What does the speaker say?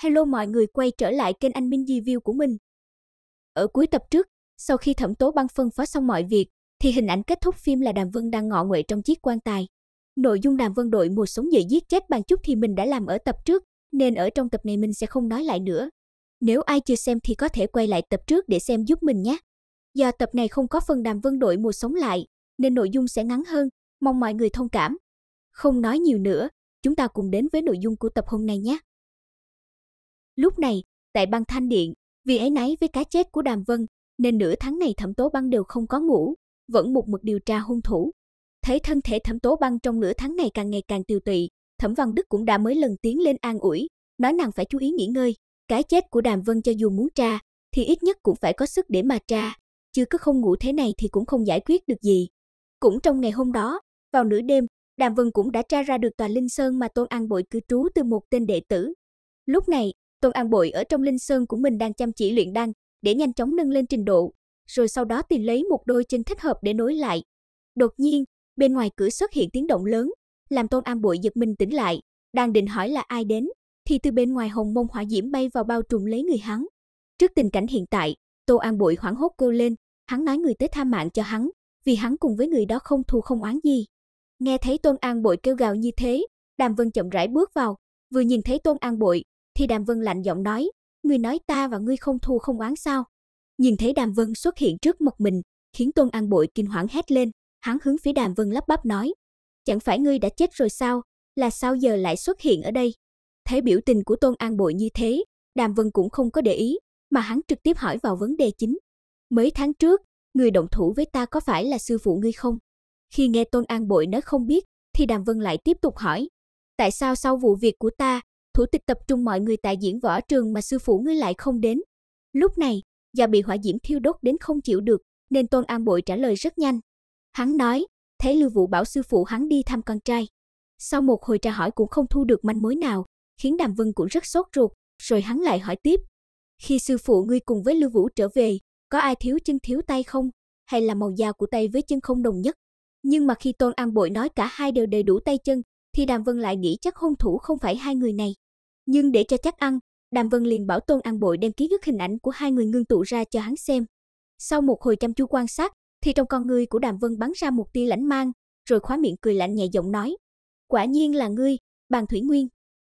Hello mọi người quay trở lại kênh Anh Minh Review của mình. Ở cuối tập trước, sau khi Thẩm Tố Băng phân phó xong mọi việc, thì hình ảnh kết thúc phim là Đàm Vân đang ngọ nguậy trong chiếc quan tài. Nội dung Đàm Vân đội mùa sống dậy giết chết Bàn Chúc thì mình đã làm ở tập trước, nên ở trong tập này mình sẽ không nói lại nữa. Nếu ai chưa xem thì có thể quay lại tập trước để xem giúp mình nhé. Do tập này không có phần Đàm Vân đội mùa sống lại, nên nội dung sẽ ngắn hơn, mong mọi người thông cảm. Không nói nhiều nữa, chúng ta cùng đến với nội dung của tập hôm nay nhé. Lúc này, tại băng Thanh Điện, vì áy náy với cái chết của Đàm Vân, nên nửa tháng này Thẩm Tố Băng đều không có ngủ, vẫn một mực điều tra hung thủ. Thấy thân thể Thẩm Tố Băng trong nửa tháng này càng ngày càng tiều tụy, Thẩm Văn Đức cũng đã mấy lần tiến lên an ủi, nói nàng phải chú ý nghỉ ngơi. Cái chết của Đàm Vân cho dù muốn tra, thì ít nhất cũng phải có sức để mà tra, chứ cứ không ngủ thế này thì cũng không giải quyết được gì. Cũng trong ngày hôm đó, vào nửa đêm, Đàm Vân cũng đã tra ra được tòa Linh Sơn mà Tôn An Bội cư trú từ một tên đệ tử. Lúc này, Tôn An Bội ở trong Linh Sơn của mình đang chăm chỉ luyện đan để nhanh chóng nâng lên trình độ, rồi sau đó tìm lấy một đôi chân thích hợp để nối lại. Đột nhiên, bên ngoài cửa xuất hiện tiếng động lớn, làm Tôn An Bội giật mình tỉnh lại, đang định hỏi là ai đến, thì từ bên ngoài hồng mông hỏa diễm bay vào bao trùm lấy người hắn. Trước tình cảnh hiện tại, Tôn An Bội hoảng hốt kêu lên, hắn nói người tới tha mạng cho hắn, vì hắn cùng với người đó không thù không oán gì. Nghe thấy Tôn An Bội kêu gào như thế, Đàm Vân chậm rãi bước vào, vừa nhìn thấy Tôn An Bội, thì Đàm Vân lạnh giọng nói, ngươi nói ta và ngươi không thù không oán sao? Nhìn thấy Đàm Vân xuất hiện trước mặt mình, khiến Tôn An Bội kinh hoảng hét lên, hắn hướng phía Đàm Vân lắp bắp nói, chẳng phải ngươi đã chết rồi sao, là sao giờ lại xuất hiện ở đây? Thấy biểu tình của Tôn An Bội như thế, Đàm Vân cũng không có để ý, mà hắn trực tiếp hỏi vào vấn đề chính. Mấy tháng trước, người động thủ với ta có phải là sư phụ ngươi không? Khi nghe Tôn An Bội nói không biết, thì Đàm Vân lại tiếp tục hỏi, tại sao sau vụ việc của ta, thủ tịch tập trung mọi người tại diễn võ trường mà sư phụ ngươi lại không đến? Lúc này, do bị hỏa diễm thiêu đốt đến không chịu được, nên Tôn An Bội trả lời rất nhanh. Hắn nói, thấy Lưu Vũ bảo sư phụ hắn đi thăm con trai. Sau một hồi tra hỏi cũng không thu được manh mối nào, khiến Đàm Vân cũng rất sốt ruột, rồi hắn lại hỏi tiếp. Khi sư phụ ngươi cùng với Lưu Vũ trở về, có ai thiếu chân thiếu tay không? Hay là màu da của tay với chân không đồng nhất? Nhưng mà khi Tôn An Bội nói cả hai đều đầy đủ tay chân, thì Đàm Vân lại nghĩ chắc hung thủ không phải hai người này. Nhưng để cho chắc ăn, Đàm Vân liền bảo Tôn An Bội đem ký ức hình ảnh của hai người ngưng tụ ra cho hắn xem. Sau một hồi chăm chú quan sát, thì trong con ngươi của Đàm Vân bắn ra một tia lãnh mang, rồi khóa miệng cười lạnh nhẹ giọng nói, quả nhiên là ngươi, Bàn Thủy Nguyên.